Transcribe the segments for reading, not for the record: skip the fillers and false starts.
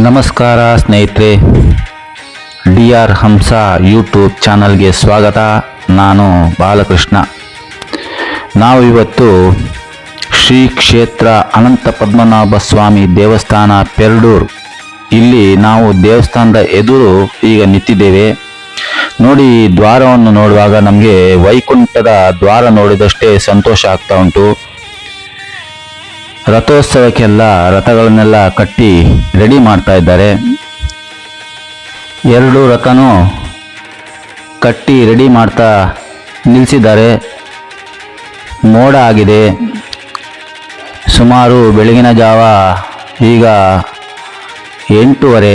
ನಮಸ್ಕಾರ ಸ್ನೇಹಿತರೆ, D R ಹಂಸ YouTube ಚಾನಲ್ಗೆ ಸ್ವಾಗತ. ನಾನು ಬಾಲಕೃಷ್ಣ. ನಾವು ಇವತ್ತು ಶ್ರೀ ಕ್ಷೇತ್ರ ಅನಂತ ಪದ್ಮನಾಭ ಸ್ವಾಮಿ ದೇವಸ್ಥಾನ ಪೆರ್ಡೂರು, ಇಲ್ಲಿ ನಾವು ದೇವಸ್ಥಾನದ ಎದುರು ಈಗ ನಿಂತಿದ್ದೇವೆ. ನೋಡಿ, ದ್ವಾರವನ್ನು ನೋಡುವಾಗ ನಮಗೆ ವೈಕುಂಠದ ದ್ವಾರ ನೋಡಿದಷ್ಟೇ ಸಂತೋಷ ಆಗ್ತಾ ಉಂಟು. ರಥೋತ್ಸವಕ್ಕೆಲ್ಲ ರಥಗಳನ್ನೆಲ್ಲ ಕಟ್ಟಿ ರೆಡಿ ಮಾಡ್ತಾ ಇದ್ದಾರೆ. ಎರಡು ರಥನೂ ಕಟ್ಟಿ ರೆಡಿ ಮಾಡ್ತಾ ನಿಲ್ಲಿಸಿದ್ದಾರೆ. ಮೋಡ ಆಗಿದೆ. ಸುಮಾರು ಬೆಳಗಿನ ಜಾವ ಈಗ 8:30.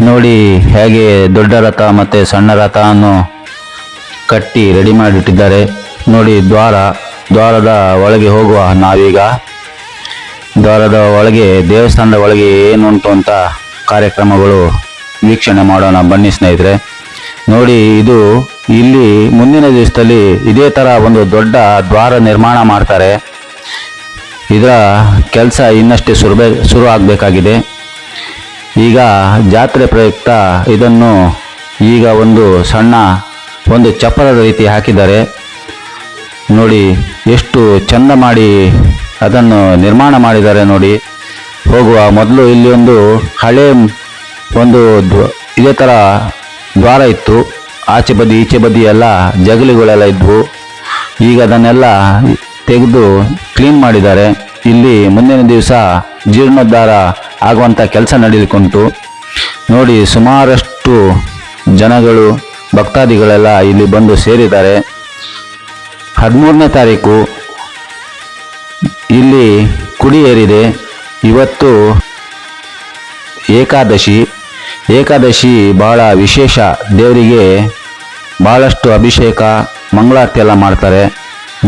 ನೋಡಿ ಹೇಗೆ ದೊಡ್ಡ ರಥ ಮತ್ತು ಸಣ್ಣ ರಥವನ್ನು ಕಟ್ಟಿ ರೆಡಿ ಮಾಡಿಟ್ಟಿದ್ದಾರೆ. ನೋಡಿ, ದ್ವಾರದ ಒಳಗೆ ಹೋಗುವ ನಾವೀಗ. ದ್ವಾರದ ಒಳಗೆ, ದೇವಸ್ಥಾನದ ಒಳಗೆ ಏನುಂಟು ಅಂತ ಕಾರ್ಯಕ್ರಮಗಳು ವೀಕ್ಷಣೆ ಮಾಡೋಣ ಬನ್ನಿ ಸ್ನೇಹಿತರೆ. ನೋಡಿ, ಇಲ್ಲಿ ಮುಂದಿನ ದಿವಸದಲ್ಲಿ ಇದೇ ಥರ ಒಂದು ದೊಡ್ಡ ದ್ವಾರ ನಿರ್ಮಾಣ ಮಾಡ್ತಾರೆ. ಇದರ ಕೆಲಸ ಇನ್ನಷ್ಟೇ ಶುರು ಆಗಬೇಕಾಗಿದೆ. ಈಗ ಜಾತ್ರೆ ಪ್ರಯುಕ್ತ ಇದನ್ನು ಈಗ ಒಂದು ಚಪ್ಪರದ ರೀತಿ ಹಾಕಿದ್ದಾರೆ. ನೋಡಿ ಎಷ್ಟು ಚಂದ ಮಾಡಿ ಅದನ್ನು ನಿರ್ಮಾಣ ಮಾಡಿದ್ದಾರೆ. ನೋಡಿ, ಹೋಗುವ ಮೊದಲು ಇಲ್ಲಿ ಒಂದು ಹಳೆ ಇದೇ ಥರ ದ್ವಾರ ಇತ್ತು. ಆಚೆ ಬದಿ ಈಚೆ ಬದಿ ಎಲ್ಲ ಜಗಲಿಗಳೆಲ್ಲ ಇದ್ವು. ಈಗ ಅದನ್ನೆಲ್ಲ ತೆಗೆದು ಕ್ಲೀನ್ ಮಾಡಿದ್ದಾರೆ. ಇಲ್ಲಿ ಮುಂದಿನ ದಿವಸ ಜೀರ್ಣೋದ್ಧಾರ ಆಗುವಂಥ ಕೆಲಸ ನಡೆದುಕೊಂಡು ನೋಡಿ, ಸುಮಾರಷ್ಟು ಜನಗಳು, ಭಕ್ತಾದಿಗಳೆಲ್ಲ ಇಲ್ಲಿ ಬಂದು ಸೇರಿದ್ದಾರೆ. 13ನೇ ತಾರೀಕು ಇಲ್ಲಿ ಕುಡಿ ಏರಿದೆ. ಇವತ್ತು ಏಕಾದಶಿ ಬಹಳ ವಿಶೇಷ. ದೇವರಿಗೆ ಬಹಳಷ್ಟು ಅಭಿಷೇಕ, ಮಂಗಳಾರತಿ ಎಲ್ಲ ಮಾಡ್ತಾರೆ.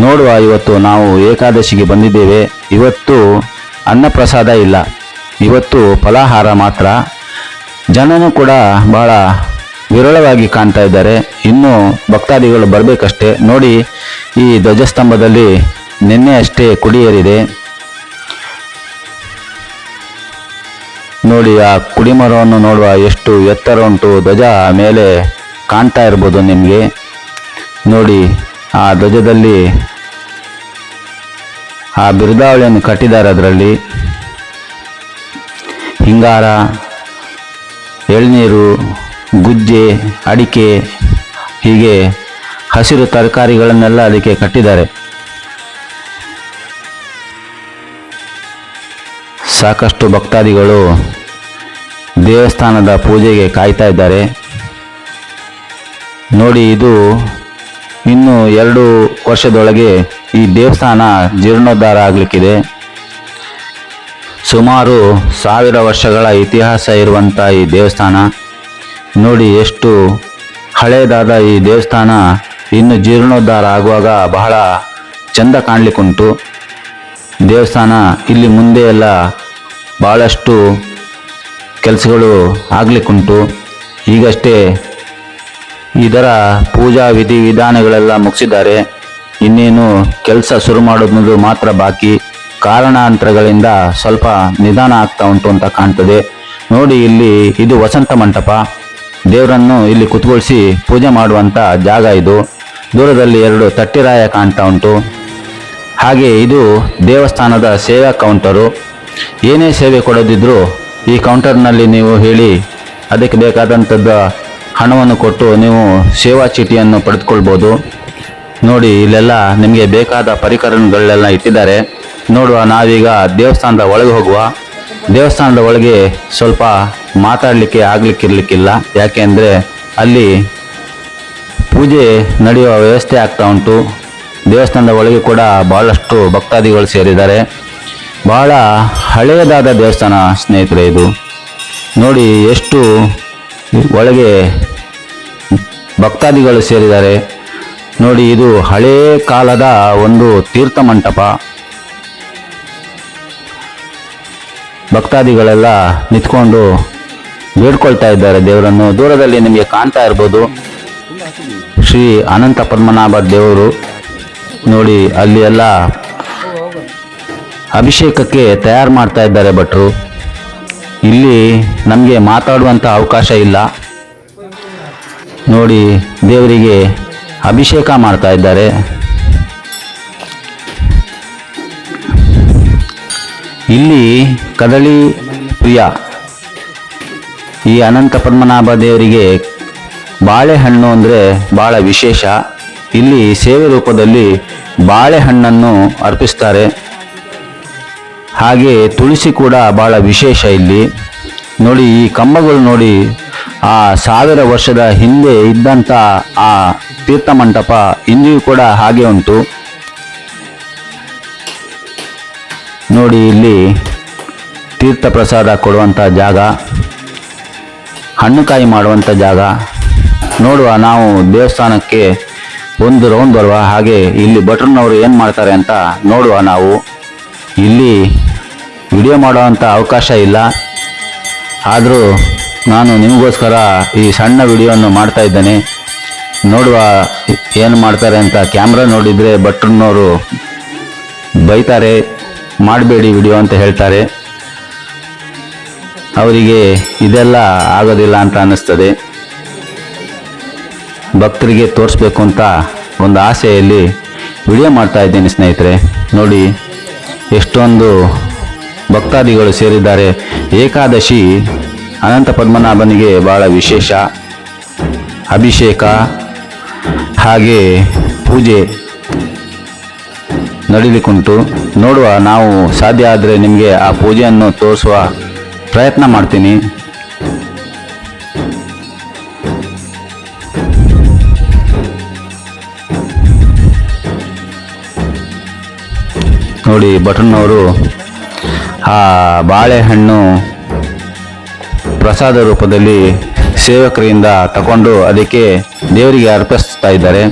ನೋಡುವ, ಇವತ್ತು ನಾವು ಏಕಾದಶಿಗೆ ಬಂದಿದ್ದೇವೆ. ಇವತ್ತು ಅನ್ನಪ್ರಸಾದ ಇಲ್ಲ, ಇವತ್ತು ಫಲಾಹಾರ ಮಾತ್ರ. ಜನನೂ ಕೂಡ ಬಹಳ ವಿರಳವಾಗಿ ಕಾಣ್ತಾ ಇದ್ದಾರೆ. ಇನ್ನೂ ಭಕ್ತಾದಿಗಳು ಬರಬೇಕಷ್ಟೇ. ನೋಡಿ, ಈ ಧ್ವಜಸ್ತಂಭದಲ್ಲಿ ನಿನ್ನೆ ಅಷ್ಟೇ ಕುಡಿ ಏರಿದೆ. ನೋಡಿ, ಆ ಕುಡಿಮರವನ್ನು ನೋಡುವ ಎಷ್ಟು ಎತ್ತರ ಉಂಟು. ಧ್ವಜ ಮೇಲೆ ಕಾಣ್ತಾ ಇರ್ಬೋದು ನಿಮಗೆ. ನೋಡಿ, ಆ ಧ್ವಜದಲ್ಲಿ ಆ ಬಿರುದಾವಳಿಯನ್ನು ಕಟ್ಟಿದ್ದಾರೆ. ಅದರಲ್ಲಿ ಹಿಂಗಾರ, ಎಳ್ನೀರು, ಗುಜ್ಜೆ, ಅಡಿಕೆ, ಹೀಗೆ ಹಸಿರು ತರಕಾರಿಗಳನ್ನೆಲ್ಲ ಅದಕ್ಕೆ ಕಟ್ಟಿದ್ದಾರೆ. ಸಾಕಷ್ಟು ಭಕ್ತಾದಿಗಳು ದೇವಸ್ಥಾನದ ಪೂಜೆಗೆ ಕಾಯ್ತಾ ಇದ್ದಾರೆ. ನೋಡಿ, ಇದು ಇನ್ನು 2 ವರ್ಷದೊಳಗೆ ಈ ದೇವಸ್ಥಾನ ಜೀರ್ಣೋದ್ಧಾರ ಆಗಲಿಕ್ಕಿದೆ. ಸುಮಾರು 1000 ವರ್ಷಗಳ ಇತಿಹಾಸ ಇರುವಂಥ ಈ ದೇವಸ್ಥಾನ. ನೋಡಿ, ಎಷ್ಟು ಹಳೆಯದಾದ ಈ ದೇವಸ್ಥಾನ ಇನ್ನು ಜೀರ್ಣೋದ್ಧಾರ ಆಗುವಾಗ ಬಹಳ ಚೆಂದ ಕಾಣಲಿಕ್ಕುಂಟು. ದೇವಸ್ಥಾನ ಇಲ್ಲಿ ಮುಂದೆ ಎಲ್ಲ ಭಾಳಷ್ಟು ಕೆಲಸಗಳು ಆಗಲಿಕ್ಕುಂಟು. ಈಗಷ್ಟೇ ಇದರ ಪೂಜಾ ವಿಧಾನಗಳೆಲ್ಲ ಮುಗಿಸಿದ್ದಾರೆ. ಇನ್ನೇನು ಕೆಲಸ ಶುರು ಮಾಡೋದು ಮಾತ್ರ ಬಾಕಿ. ಕಾರಣಾಂತರಗಳಿಂದ ಸ್ವಲ್ಪ ನಿಧಾನ ಆಗ್ತಾ ಉಂಟು ಅಂತ ಕಾಣ್ತದೆ. ನೋಡಿ, ಇದು ವಸಂತ ಮಂಟಪ. ದೇವರನ್ನು ಇಲ್ಲಿ ಕುತ್ಕೊಳಿಸಿ ಪೂಜೆ ಮಾಡುವಂಥ ಜಾಗ ಇದು. ದೂರದಲ್ಲಿ 2 ತಟ್ಟಿರಾಯ ಕಾಣ್ತಾ ಉಂಟು. ಹಾಗೆ ಇದು ದೇವಸ್ಥಾನದ ಸೇವಾ ಕೌಂಟರು. ಏನೇ ಸೇವೆ ಕೊಡೋದಿದ್ರೂ ಈ ಕೌಂಟರ್ನಲ್ಲಿ ನೀವು ಹೇಳಿ ಅದಕ್ಕೆ ಬೇಕಾದಂಥದ್ದು ಹಣವನ್ನು ಕೊಟ್ಟು ನೀವು ಸೇವಾ ಚೀಟಿಯನ್ನು ಪಡೆದುಕೊಳ್ಬೋದು. ನೋಡಿ, ಇಲ್ಲೆಲ್ಲ ನಿಮಗೆ ಬೇಕಾದ ಪರಿಕರಗಳೆಲ್ಲ ಇಟ್ಟಿದ್ದಾರೆ. ನೋಡುವ, ನಾವೀಗ ದೇವಸ್ಥಾನದ ಒಳಗೆ ಹೋಗುವ. ದೇವಸ್ಥಾನದ ಒಳಗೆ ಸ್ವಲ್ಪ ಮಾತಾಡಲಿಕ್ಕೆ ಆಗಲಿಕ್ಕಿರಲಿಕ್ಕಿಲ್ಲ. ಯಾಕೆಂದರೆ ಅಲ್ಲಿ ಪೂಜೆ ನಡೆಯುವ ವ್ಯವಸ್ಥೆ ಆಗ್ತಾ ಉಂಟು. ದೇವಸ್ಥಾನದ ಒಳಗೆ ಕೂಡ ಬಹಳಷ್ಟು ಭಕ್ತಾದಿಗಳು ಸೇರಿದ್ದಾರೆ. ಬಹಳ ಹಳೆಯದಾದ ದೇವಸ್ಥಾನ ಸ್ನೇಹಿತರೆ ಇದು. ನೋಡಿ, ಎಷ್ಟು ಒಳಗೆ ಭಕ್ತಾದಿಗಳು ಸೇರಿದ್ದಾರೆ. ನೋಡಿ, ಇದು ಹಳೇ ಕಾಲದ ಒಂದು ತೀರ್ಥ ಮಂಟಪ. ಭಕ್ತಾದಿಗಳೆಲ್ಲ ನಿಂತ್ಕೊಂಡು ಬೇಡ್ಕೊಳ್ತಾ ಇದ್ದಾರೆ ದೇವರನ್ನು. ದೂರದಲ್ಲಿ ನಿಮಗೆ ಕಾಣ್ತಾ ಇರ್ಬೋದು ಶ್ರೀ ಅನಂತ ಪದ್ಮನಾಭ ದೇವರು. ನೋಡಿ, ಅಲ್ಲಿ ಎಲ್ಲ ಅಭಿಷೇಕಕ್ಕೆ ತಯಾರು ಮಾಡ್ತಾ ಇದ್ದಾರೆ ಭಟ್ರು. ಇಲ್ಲಿ ನಮಗೆ ಮಾತಾಡುವಂಥ ಅವಕಾಶ ಇಲ್ಲ. ನೋಡಿ ದೇವರಿಗೆ ಅಭಿಷೇಕ ಮಾಡ್ತಾ ಇದ್ದಾರೆ. ಇಲ್ಲಿ ಕದಳಿ ಪ್ರಿಯ ಈ ಅನಂತ ಪದ್ಮನಾಭ ದೇವರಿಗೆ ಬಾಳೆಹಣ್ಣು ಅಂದರೆ ಭಾಳ ವಿಶೇಷ. ಇಲ್ಲಿ ಸೇವೆ ರೂಪದಲ್ಲಿ ಬಾಳೆಹಣ್ಣನ್ನು ಅರ್ಪಿಸ್ತಾರೆ. ಹಾಗೆ ತುಳಸಿ ಕೂಡ ಭಾಳ ವಿಶೇಷ ಇಲ್ಲಿ. ನೋಡಿ ಈ ಕಂಬಗಳು ನೋಡಿ, ಆ 1000 ವರ್ಷದ ಹಿಂದೆ ಇದ್ದಂಥ ಆ ತೀರ್ಥ ಮಂಟಪ ಇಂದಿಯೂ ಕೂಡ ಹಾಗೆ ಉಂಟು. ನೋಡಿ ಇಲ್ಲಿ ತೀರ್ಥ ಪ್ರಸಾದ ಕೊಡುವಂಥ ಜಾಗ, ಹಣ್ಣುಕಾಯಿ ಮಾಡುವಂಥ ಜಾಗ. ನೋಡುವ, ನಾವು ದೇವಸ್ಥಾನಕ್ಕೆ ಒಂದು ರೌಂಡ್ ಬರುವ ಹಾಗೆ ಇಲ್ಲಿ ಭಟ್ರನವರು ಏನು ಮಾಡ್ತಾರೆ ಅಂತ ನೋಡುವ. ನಾವು ಇಲ್ಲಿ ವಿಡಿಯೋ ಮಾಡುವಂಥ ಅವಕಾಶ ಇಲ್ಲ, ಆದರೂ ನಾನು ನಿಮಗೋಸ್ಕರ ಈ ಸಣ್ಣ ವಿಡಿಯೋವನ್ನು ಮಾಡ್ತಾ ಇದ್ದೇನೆ. ನೋಡುವ ಏನು ಮಾಡ್ತಾರೆ ಅಂತ. ಕ್ಯಾಮ್ರಾ ನೋಡಿದರೆ ಭಟ್ರನವರು ಬೈತಾರೆ, ಮಾಡಬೇಡಿ ವಿಡಿಯೋ ಅಂತ ಹೇಳ್ತಾರೆ. ಅವರಿಗೆ ಇದೆಲ್ಲ ಆಗೋದಿಲ್ಲ ಅಂತ ಅನ್ನಿಸ್ತದೆ. ಭಕ್ತರಿಗೆ ತೋರಿಸ್ಬೇಕು ಅಂತ ಒಂದು ಆಸೆಯಲ್ಲಿ ವಿಡಿಯೋ ಮಾಡ್ತಾ ಇದ್ದೀನಿ ಸ್ನೇಹಿತರೆ. ನೋಡಿ ಎಷ್ಟೊಂದು ಭಕ್ತಾದಿಗಳು ಸೇರಿದ್ದಾರೆ. ಏಕಾದಶಿ ಅನಂತ ಪದ್ಮನಾಭನಿಗೆ ಭಾಳ ವಿಶೇಷ. ಅಭಿಷೇಕ ಹಾಗೆ ಪೂಜೆ ನಡೀಲಿಕ್ಕುಂಟು. ನೋಡುವ, ನಾವು ಸಾಧ್ಯ ಆದರೆ ನಿಮಗೆ ಆ ಪೂಜೆಯನ್ನು ತೋರಿಸುವ ಪ್ರಯತ್ನ ಮಾಡ್ತೀನಿ. ನೋಡಿ ಭಟ್ರನವರು ಆ ಬಾಳೆಹಣ್ಣು ಪ್ರಸಾದ ರೂಪದಲ್ಲಿ ಸೇವಕರಿಂದ ತಗೊಂಡು ಅದಕ್ಕೆ ದೇವರಿಗೆ ಅರ್ಪಿಸ್ತಾ ಇದ್ದಾರೆ.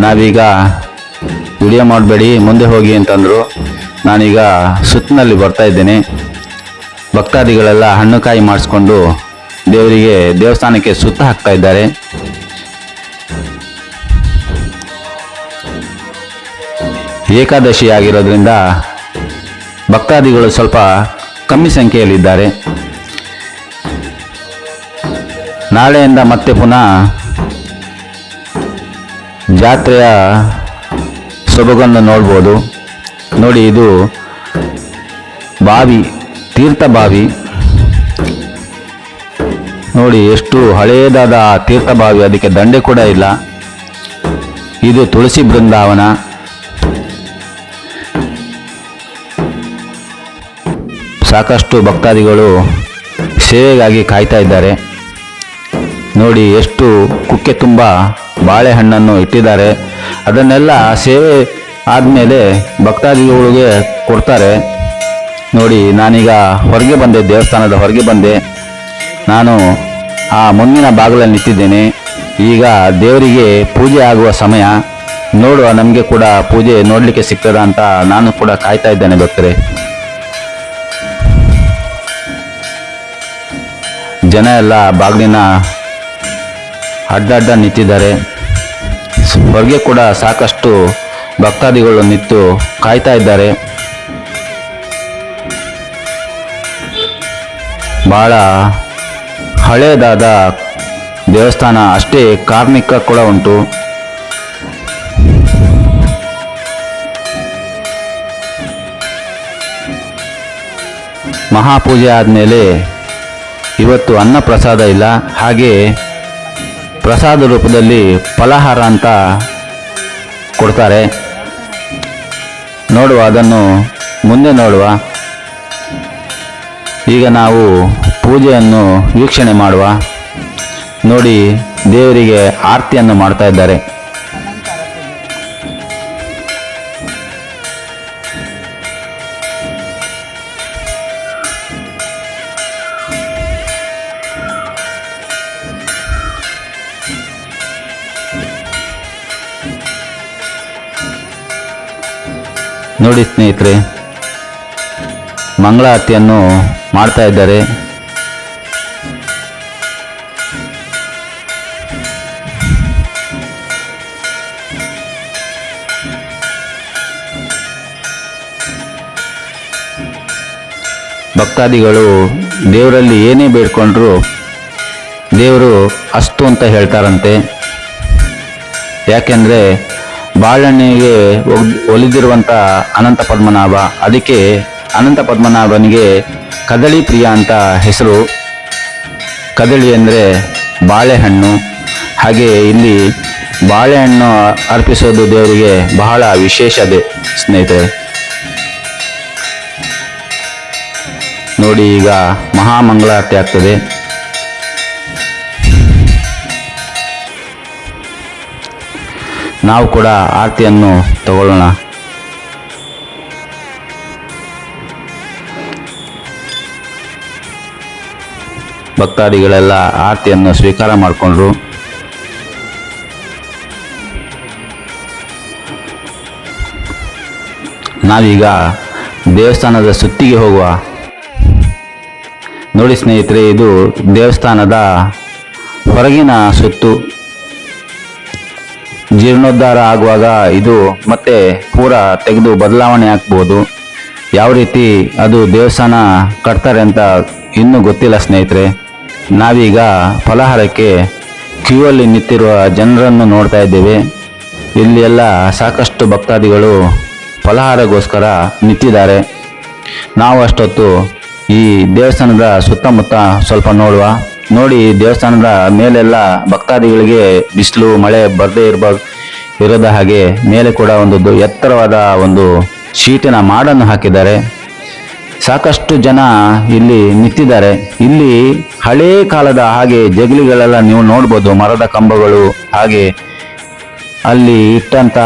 ನಾವೀಗ ವಿಡಿಯೋ ಮಾಡಬೇಡಿ, ಮುಂದೆ ಹೋಗಿ ಅಂತಂದರು. ನಾನೀಗ ಸುತ್ತಿನಲ್ಲಿ ಬರ್ತಾ ಇದ್ದೇನೆ. ಭಕ್ತಾದಿಗಳೆಲ್ಲ ಹಣ್ಣುಕಾಯಿ ಮಾಡಿಸ್ಕೊಂಡು ದೇವರಿಗೆ ದೇವಸ್ಥಾನಕ್ಕೆ ಸುತ್ತ ಹಾಕ್ತಾ ಇದ್ದಾರೆ. ಏಕಾದಶಿ ಆಗಿರೋದ್ರಿಂದ ಭಕ್ತಾದಿಗಳು ಸ್ವಲ್ಪ ಕಮ್ಮಿ ಸಂಖ್ಯೆಯಲ್ಲಿದ್ದಾರೆ. ನಾಳೆಯಿಂದ ಮತ್ತೆ ಪುನಃ ಜಾತ್ರೆಯ ಸೊಬಗನ್ನು ನೋಡ್ಬೋದು. ನೋಡಿ, ಇದು ಬಾವಿ, ತೀರ್ಥ ಬಾವಿ. ನೋಡಿ ಎಷ್ಟು ಹಳೆಯದಾದ ತೀರ್ಥ ಬಾವಿ, ಅದಕ್ಕೆ ದಂಡೆ ಕೂಡ ಇಲ್ಲ. ಇದು ತುಳಸಿ ಬೃಂದಾವನ. ಸಾಕಷ್ಟು ಭಕ್ತಾದಿಗಳು ಸೇವೆಗಾಗಿ ಕಾಯ್ತಾ ಇದ್ದಾರೆ. ನೋಡಿ ಎಷ್ಟು ಕುಕ್ಕೆ ತುಂಬ ಬಾಳೆಹಣ್ಣನ್ನು ಇಟ್ಟಿದ್ದಾರೆ. ಅದನ್ನೆಲ್ಲ ಸೇವೆ ಆದಮೇಲೆ ಭಕ್ತಾದಿಗಳಿಗೆ ಕೊಡ್ತಾರೆ. ನೋಡಿ, ನಾನೀಗ ಹೊರಗೆ ಬಂದೆ, ದೇವಸ್ಥಾನದ ಹೊರಗೆ ಬಂದೆ. ನಾನು ಆ ಮುಂದಿನ ಬಾಗಿಲಲ್ಲಿ ನಿಂತಿದ್ದೇನೆ. ಈಗ ದೇವರಿಗೆ ಪೂಜೆ ಆಗುವ ಸಮಯ. ನೋಡುವ, ನಮಗೆ ಕೂಡ ಪೂಜೆ ನೋಡಲಿಕ್ಕೆ ಸಿಗ್ತದ ಅಂತ ನಾನು ಕೂಡ ಕಾಯ್ತಾ ಇದ್ದೇನೆ ಭಕ್ತರೆ. ಜನ ಎಲ್ಲ ಬಾಗಿಲಿನ ಅಡ್ಡ ನಿಂತಿದ್ದಾರೆ. ಹೊರಗೆ ಕೂಡ ಸಾಕಷ್ಟು ಭಕ್ತಾದಿಗಳು ನಿಂತು ಕಾಯ್ತಾ ಇದ್ದಾರೆ. ಭಾಳ ಹಳೆಯದಾದ ದೇವಸ್ಥಾನ, ಅಷ್ಟೇ ಕಾರ್ಮಿಕ ಕೂಡ ಉಂಟು. ಮಹಾಪೂಜೆ ಆದಮೇಲೆ ಇವತ್ತು ಅನ್ನ ಪ್ರಸಾದ ಇಲ್ಲ. ಹಾಗೆ ಪ್ರಸಾದ ರೂಪದಲ್ಲಿ ಫಲಹಾರ ಅಂತ ಕೊಡ್ತಾರೆ. ನೋಡುವ, ಅದನ್ನು ಮುಂದೆ ನೋಡುವ. ಈಗ ನಾವು ಪೂಜೆಯನ್ನು ವೀಕ್ಷಣೆ ಮಾಡುವ. ನೋಡಿ, ದೇವರಿಗೆ ಆರತಿಯನ್ನು ಮಾಡ್ತಾ ಇದ್ದಾರೆ. ನೋಡಿ ಸ್ನೇಹಿತರೆ, ಮಂಗಳಾರತಿಯನ್ನು ಮಾಡ್ತಾ ಇದ್ದಾರೆ. ಭಕ್ತಾದಿಗಳು ದೇವರಲ್ಲಿ ಏನೇ ಬೇಡ್ಕೊಂಡ್ರು ದೇವರು ಅಷ್ಟು ಅಂತ ಹೇಳ್ತಾರಂತೆ. ಯಾಕೆಂದರೆ ಬಾಳೆಹಣ್ಣಿಗೆ ಒಲಿದಿರುವಂಥ ಅನಂತ ಪದ್ಮನಾಭ, ಅದಕ್ಕೆ ಅನಂತ ಪದ್ಮನಾಭನಿಗೆ ಕದಳಿ ಪ್ರಿಯ ಅಂತ ಹೆಸರು. ಕದಳಿ ಅಂದರೆ ಬಾಳೆಹಣ್ಣು. ಹಾಗೆ ಇಲ್ಲಿ ಬಾಳೆಹಣ್ಣು ಅರ್ಪಿಸೋದು ದೇವರಿಗೆ ಬಹಳ ವಿಶೇಷತೆ ಸ್ನೇಹಿತರೆ. ನೋಡಿ, ಈಗ ಮಹಾಮಂಗಳಾರತಿ ಆಗ್ತದೆ. ನಾವು ಕೂಡ ಆರತಿಯನ್ನು ತಗೊಳ್ಳೋಣ. ಭಕ್ತಾದಿಗಳೆಲ್ಲ ಆರತಿಯನ್ನು ಸ್ವೀಕಾರ ಮಾಡಿಕೊಂಡ್ರು. ನಾವೀಗ ದೇವಸ್ಥಾನದ ಸುತ್ತಿಗೆ ಹೋಗುವ. ನೋಡಿ ಸ್ನೇಹಿತರೆ, ಇದು ದೇವಸ್ಥಾನದ ಹೊರಗಿನ ಸುತ್ತು. ಜೀರ್ಣೋದ್ಧಾರ ಆಗುವಾಗ ಇದು ಮತ್ತೆ ಪೂರ ತೆಗೆದು ಬದಲಾವಣೆ ಆಗ್ಬೋದು. ಯಾವ ರೀತಿ ಅದು ದೇವಸ್ಥಾನ ಕಟ್ತಾರೆ ಅಂತ ಇನ್ನೂ ಗೊತ್ತಿಲ್ಲ ಸ್ನೇಹಿತರೆ. ನಾವೀಗ ಫಲಾಹಾರಕ್ಕೆ ಕ್ಯೂ ಅಲ್ಲಿ ನಿಂತಿರುವ ಜನರನ್ನು ನೋಡ್ತಾ ಇದ್ದೇವೆ. ಇಲ್ಲಿ ಎಲ್ಲ ಸಾಕಷ್ಟು ಭಕ್ತಾದಿಗಳು ಫಲಾಹಾರಗೋಸ್ಕರ ನಿಂತಿದ್ದಾರೆ. ನಾವು ಅಷ್ಟೊತ್ತು ಈ ದೇವಸ್ಥಾನದ ಸುತ್ತಮುತ್ತ ಸ್ವಲ್ಪ ನೋಡುವ. ನೋಡಿ, ದೇವಸ್ಥಾನದ ಮೇಲೆಲ್ಲ ಭಕ್ತಾದಿಗಳಿಗೆ ಬಿಸಿಲು ಮಳೆ ಬರದೇ ಇರದ ಹಾಗೆ ಮೇಲೆ ಕೂಡ ಒಂದು ಎತ್ತರವಾದ ಒಂದು ಶೀಟಿನ ಮಾಡನ್ನು ಹಾಕಿದ್ದಾರೆ. ಸಾಕಷ್ಟು ಜನ ಇಲ್ಲಿ ನಿಂತಿದ್ದಾರೆ. ಇಲ್ಲಿ ಹಳೇ ಕಾಲದ ಹಾಗೆ ಜಗಲಿಗಳೆಲ್ಲ ನೀವು ನೋಡ್ಬೋದು, ಮರದ ಕಂಬಗಳು. ಹಾಗೆ ಅಲ್ಲಿ ಇಟ್ಟಂತ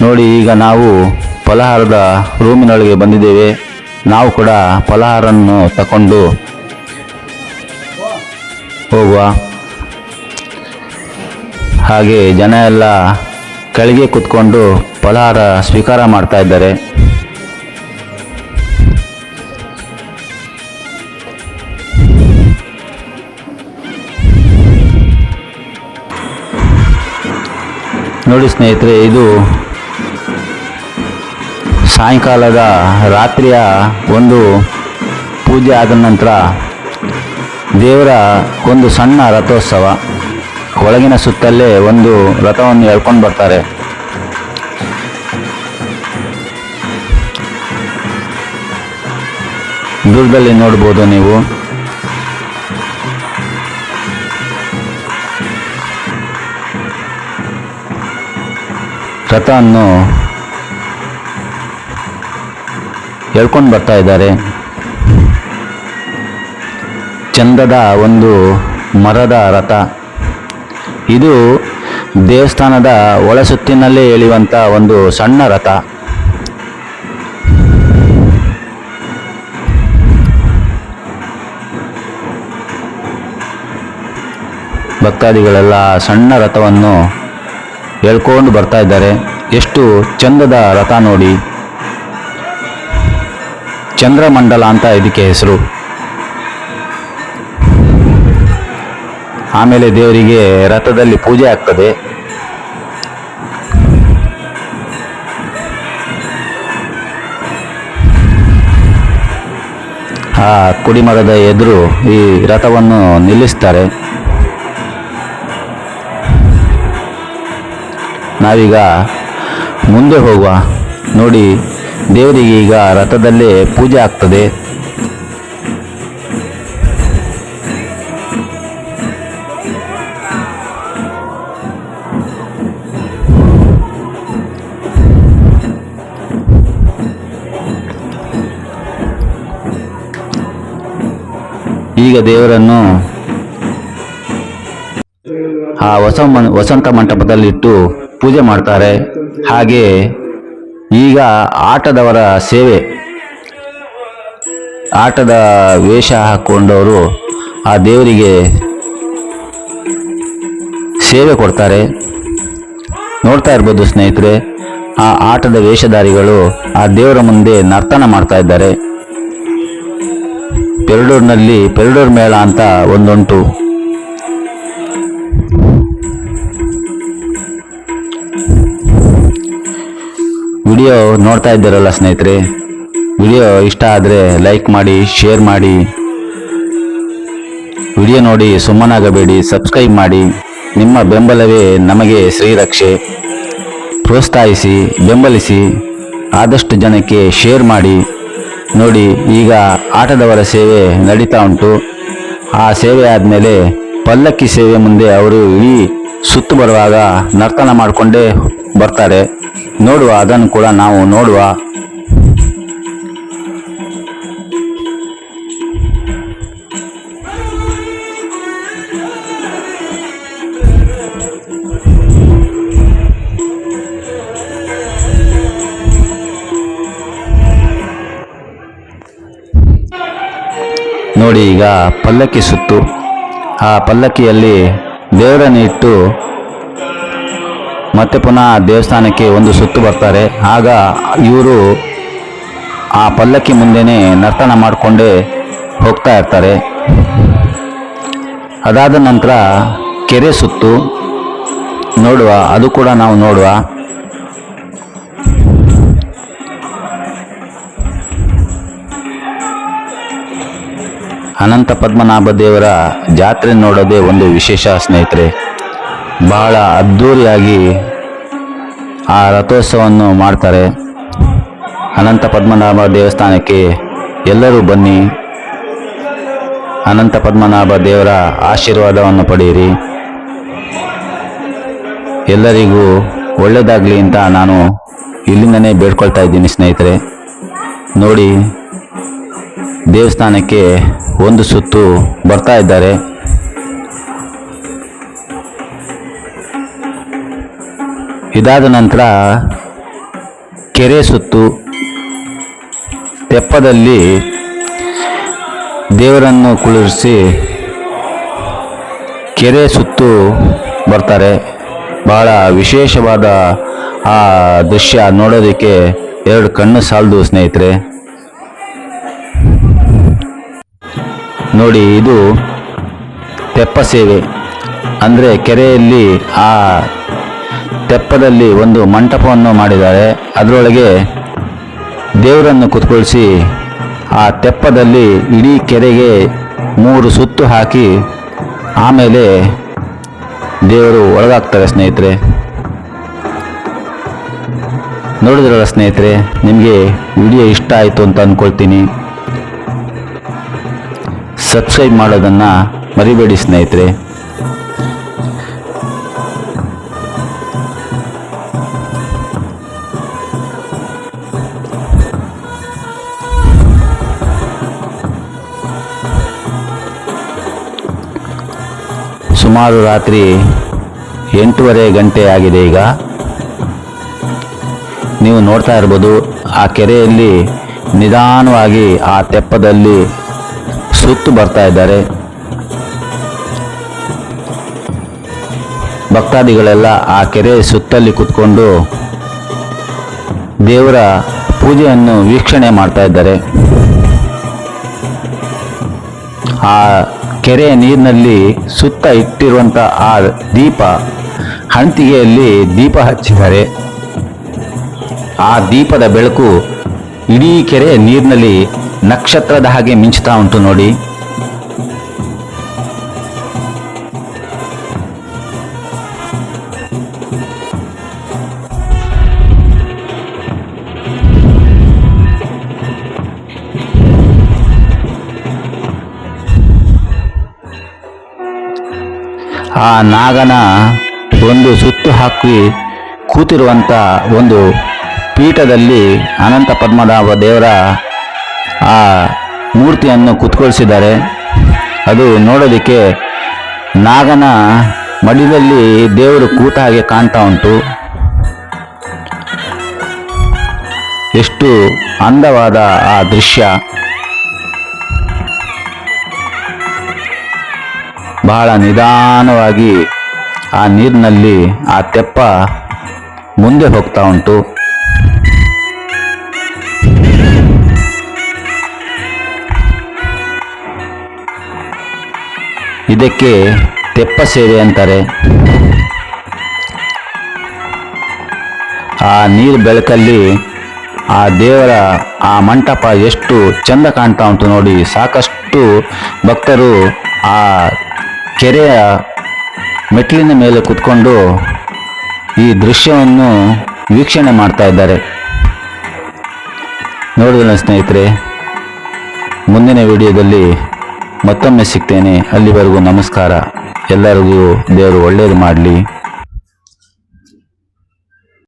ನೋಡಿ, ಈಗ ನಾವು ಫಲಾಹಾರದ ರೂಮಿನೊಳಗೆ ಬಂದಿದ್ದೇವೆ. ನಾವು ಕೂಡ ಫಲಾಹಾರನ್ನು ತಕೊಂಡು ಹೋಗುವ. ಹಾಗೆ ಜನ ಎಲ್ಲ ಕೆಳಗೆ ಕೂತ್ಕೊಂಡು ಫಲಾಹಾರ ಸ್ವೀಕಾರ ಮಾಡ್ತಾ ಇದ್ದಾರೆ. ನೋಡಿ ಸ್ನೇಹಿತರೆ, ಇದು ಸಾಯಂಕಾಲದ ರಾತ್ರಿಯ ಒಂದು ಪೂಜೆ ಆದ ನಂತರ ದೇವರ ಒಂದು ಸಣ್ಣ ರಥೋತ್ಸವ. ಒಳಗಿನ ಸುತ್ತಲ್ಲೇ ಒಂದು ರಥವನ್ನು ಎಳ್ಕೊಂಡು ಬರ್ತಾರೆ. ದೂರದಲ್ಲಿ ನೋಡ್ಬೋದು ನೀವು. ರಥವನ್ನು ಎಳ್ಕೊಂಡು ಬರ್ತಾ ಇದ್ದಾರೆ. ಚಂದದ ಒಂದು ಮರದ ರಥ. ಇದು ದೇವಸ್ಥಾನದ ಒಳಸುತ್ತಿನಲ್ಲೇ ಎಳೆಯುವಂಥ ಒಂದು ಸಣ್ಣ ರಥ. ಭಕ್ತಾದಿಗಳೆಲ್ಲ ಸಣ್ಣ ರಥವನ್ನು ಎಳ್ಕೊಂಡು ಬರ್ತಾ ಇದ್ದಾರೆ. ಎಷ್ಟು ಚಂದದ ರಥ ನೋಡಿ. ಚಂದ್ರಮಂಡಲ ಅಂತ ಇದಕ್ಕೆ ಹೆಸರು. ಆಮೇಲೆ ದೇವರಿಗೆ ರಥದಲ್ಲಿ ಪೂಜೆ ಆಗ್ತದೆ. ಆ ಕುಡಿಮರದ ಎದುರು ಈ ರಥವನ್ನು ನಿಲ್ಲಿಸ್ತಾರೆ. ನಾವೀಗ ಮುಂದೆ ಹೋಗುವ. ನೋಡಿ, ದೇವರಿಗೆ ಈಗ ರಥದಲ್ಲೇ ಪೂಜೆ ಆಗ್ತದೆ. ಈಗ ದೇವರನ್ನು ಆ ವಸಂತ ಮಂಟಪದಲ್ಲಿಟ್ಟು ಪೂಜೆ ಮಾಡ್ತಾರೆ. ಹಾಗೆ ಈಗ ಆಟದವರ ಸೇವೆ, ಆಟದ ವೇಷ ಹಾಕೊಂಡವರು ಆ ದೇವರಿಗೆ ಸೇವೆ ಕೊಡ್ತಾರೆ. ನೋಡ್ತಾ ಇರ್ಬೋದು ಸ್ನೇಹಿತರೆ, ಆ ಆಟದ ವೇಷಧಾರಿಗಳು ಆ ದೇವರ ಮುಂದೆ ನರ್ತನ ಮಾಡ್ತಾ ಇದ್ದಾರೆ. ಪೆರಡೂರಿನಲ್ಲಿ ಪೆರಡೂರು ಮೇಳ ಅಂತ ಒಂದುಂಟು. ವಿಡಿಯೋ ನೋಡ್ತಾ ಇದ್ದೀರಲ್ಲ ಸ್ನೇಹಿತರೆ, ವಿಡಿಯೋ ಇಷ್ಟ ಆದರೆ ಲೈಕ್ ಮಾಡಿ, ಶೇರ್ ಮಾಡಿ. ವಿಡಿಯೋ ನೋಡಿ ಸುಮ್ಮನಾಗಬೇಡಿ, ಸಬ್ಸ್ಕ್ರೈಬ್ ಮಾಡಿ. ನಿಮ್ಮ ಬೆಂಬಲವೇ ನಮಗೆ ಶ್ರೀರಕ್ಷೆ. ಪ್ರೋತ್ಸಾಹಿಸಿ, ಬೆಂಬಲಿಸಿ, ಆದಷ್ಟು ಜನಕ್ಕೆ ಶೇರ್ ಮಾಡಿ. ನೋಡಿ, ಈಗ ಆಟದವರ ಸೇವೆ ನಡೀತಾ ಉಂಟು. ಆ ಸೇವೆ ಆದಮೇಲೆ ಪಲ್ಲಕ್ಕಿ ಸೇವೆ ಮುಂದೆ ಅವರು ಇಡೀ ಸುತ್ತು ಬರುವಾಗ ನರ್ತನ ಮಾಡಿಕೊಂಡೇ ಬರ್ತಾರೆ. ನೋಡುವ, ಅದನ್ನು ಕೂಡ ನಾವು ನೋಡುವ. ನೋಡಿ, ಈಗ ಪಲ್ಲಕ್ಕಿ ಸುತ್ತು. ಆ ಪಲ್ಲಕ್ಕಿಯಲ್ಲಿ ದೇವರನ್ನು ಇಟ್ಟು ಮತ್ತೆ ಪುನಃ ದೇವಸ್ಥಾನಕ್ಕೆ ಒಂದು ಸುತ್ತು ಬರ್ತಾರೆ. ಆಗ ಇವರು ಆ ಪಲ್ಲಕ್ಕಿ ಮುಂದೆನೇ ನರ್ತನ ಮಾಡಿಕೊಂಡೇ ಹೋಗ್ತಾ ಇರ್ತಾರೆ. ಅದಾದ ನಂತರ ಕೆರೆ ಸುತ್ತು ನೋಡುವ, ಅದು ಕೂಡ ನಾವು ನೋಡುವ. ಅನಂತ ಪದ್ಮನಾಭ ದೇವರ ಜಾತ್ರೆ ನೋಡೋದೇ ಒಂದು ವಿಶೇಷ ಸ್ನೇಹಿತರೆ. ಬಹಳ ಅದ್ಧೂರಿಯಾಗಿ ಆ ರಥೋತ್ಸವವನ್ನು ಮಾಡ್ತಾರೆ. ಅನಂತ ಪದ್ಮನಾಭ ದೇವಸ್ಥಾನಕ್ಕೆ ಎಲ್ಲರೂ ಬನ್ನಿ. ಅನಂತ ಪದ್ಮನಾಭ ದೇವರ ಆಶೀರ್ವಾದವನ್ನು ಪಡೆಯಿರಿ. ಎಲ್ಲರಿಗೂ ಒಳ್ಳೆಯದಾಗಲಿ ಅಂತ ನಾನು ಇಲ್ಲಿಂದನೇ ಬೇಡ್ಕೊಳ್ತಾ ಇದ್ದೀನಿ ಸ್ನೇಹಿತರೆ. ನೋಡಿ, ದೇವಸ್ಥಾನಕ್ಕೆ ಒಂದು ಸುತ್ತು ಬರ್ತಾ ಇದ್ದಾರೆ. ಇದಾದ ನಂತರ ಕೆರೆ ಸುತ್ತು. ತೆಪ್ಪದಲ್ಲಿ ದೇವರನ್ನು ಕುಳ್ಳಿರಿಸಿ ಕೆರೆ ಸುತ್ತು ಬರ್ತಾರೆ. ಬಹಳ ವಿಶೇಷವಾದ ಆ ದೃಶ್ಯ ನೋಡೋದಕ್ಕೆ ಎರಡು ಕಣ್ಣು ಸಾಲದು ಸ್ನೇಹಿತರೆ. ನೋಡಿ, ಇದು ತೆಪ್ಪ ಸೇವೆ. ಅಂದರೆ ಕೆರೆಯಲ್ಲಿ ಆ ತೆಪ್ಪದಲ್ಲಿ ಒಂದು ಮಂಟಪವನ್ನು ಮಾಡಿದ್ದಾರೆ. ಅದರೊಳಗೆ ದೇವರನ್ನು ಕುತ್ಕೊಳಿಸಿ ಆ ತೆಪ್ಪದಲ್ಲಿ ಇಡೀ ಕೆರೆಗೆ 3 ಸುತ್ತು ಹಾಕಿ ಆಮೇಲೆ ದೇವರು ಒಳಗಾಗ್ತಾರೆ ಸ್ನೇಹಿತರೆ. ನೋಡಿದ್ರಲ್ಲ ಸ್ನೇಹಿತರೆ, ನಿಮಗೆ ವಿಡಿಯೋ ಇಷ್ಟ ಆಯಿತು ಅಂತ ಅಂದ್ಕೊಳ್ತೀನಿ. ಸಬ್ಸ್ಕ್ರೈಬ್ ಮಾಡೋದನ್ನು ಮರಿಬೇಡಿ ಸ್ನೇಹಿತರೆ. ಸುಮಾರು ರಾತ್ರಿ 8:30 ಗಂಟೆ ಆಗಿದೆ. ಈಗ ನೀವು ನೋಡ್ತಾ ಇರ್ಬೋದು, ಆ ಕೆರೆಯಲ್ಲಿ ನಿಧಾನವಾಗಿ ಆ ತೆಪ್ಪದಲ್ಲಿ ಸುತ್ತು ಬರ್ತಾ ಇದ್ದಾರೆ. ಭಕ್ತಾದಿಗಳೆಲ್ಲ ಆ ಕೆರೆ ಸುತ್ತಲ್ಲಿ ಕುತ್ಕೊಂಡು ದೇವರ ಪೂಜೆಯನ್ನು ವೀಕ್ಷಣೆ ಮಾಡ್ತಾ ಇದ್ದಾರೆ. ಆ ಕೆರೆ ನೀರಿನಲ್ಲಿ ಸುತ್ತ ಇಟ್ಟಿರುವಂಥ ಆ ದೀಪ, ಹಂತಿಗೆಯಲ್ಲಿ ದೀಪ ಹಚ್ಚಿದ್ದಾರೆ. ಆ ದೀಪದ ಬೆಳಕು ಇಡೀ ಕೆರೆ ನೀರಿನಲ್ಲಿ ನಕ್ಷತ್ರದ ಹಾಗೆ ಮಿಂಚುತ್ತಾ ಉಂಟು ನೋಡಿ. ಆ ನಾಗನ ಒಂದು ಸುತ್ತು ಹಾಕಿ ಕೂತಿರುವಂಥ ಒಂದು ಪೀಠದಲ್ಲಿ ಅನಂತ ಪದ್ಮನಾಭ ದೇವರ ಆ ಮೂರ್ತಿಯನ್ನು ಕುತ್ಕೊಳಿಸಿದ್ದಾರೆ. ಅದು ನೋಡೋದಕ್ಕೆ ನಾಗನ ಮಡಿಲಲ್ಲಿ ದೇವರು ಕೂತ ಹಾಗೆ ಕಾಣ್ತಾ ಉಂಟು. ಎಷ್ಟು ಅಂದವಾದ ಆ ದೃಶ್ಯ. ಬಹಳ ನಿಧಾನವಾಗಿ ಆ ನೀರಿನಲ್ಲಿ ಆ ತೆಪ್ಪ ಮುಂದೆ ಹೋಗ್ತಾ ಉಂಟು. ಇದಕ್ಕೆ ತೆಪ್ಪ ಸೇವೆ ಅಂತಾರೆ. ಆ ನೀರು ಬೆಳಕಲ್ಲಿ ಆ ದೇವರ ಆ ಮಂಟಪ ಎಷ್ಟು ಚಂದ ಕಾಣ್ತಾ ಉಂಟು ನೋಡಿ. ಸಾಕಷ್ಟು ಭಕ್ತರು ಆ ಕೆರೆಯ ಮೆಟ್ಟಿಲಿನ ಮೇಲೆ ಕುತ್ಕೊಂಡು ಈ ದೃಶ್ಯವನ್ನು ವೀಕ್ಷಣೆ ಮಾಡ್ತಾ ಇದ್ದಾರೆ. ನೋಡಿದ ಸ್ನೇಹಿತರೆ, ಮುಂದಿನ ವಿಡಿಯೋದಲ್ಲಿ ಮತ್ತೊಮ್ಮೆ ಸಿಗ್ತೇನೆ. ಅಲ್ಲಿವರೆಗೂ ನಮಸ್ಕಾರ. ಎಲ್ಲರಿಗೂ ದೇವರು ಒಳ್ಳೆಯದು ಮಾಡಲಿ.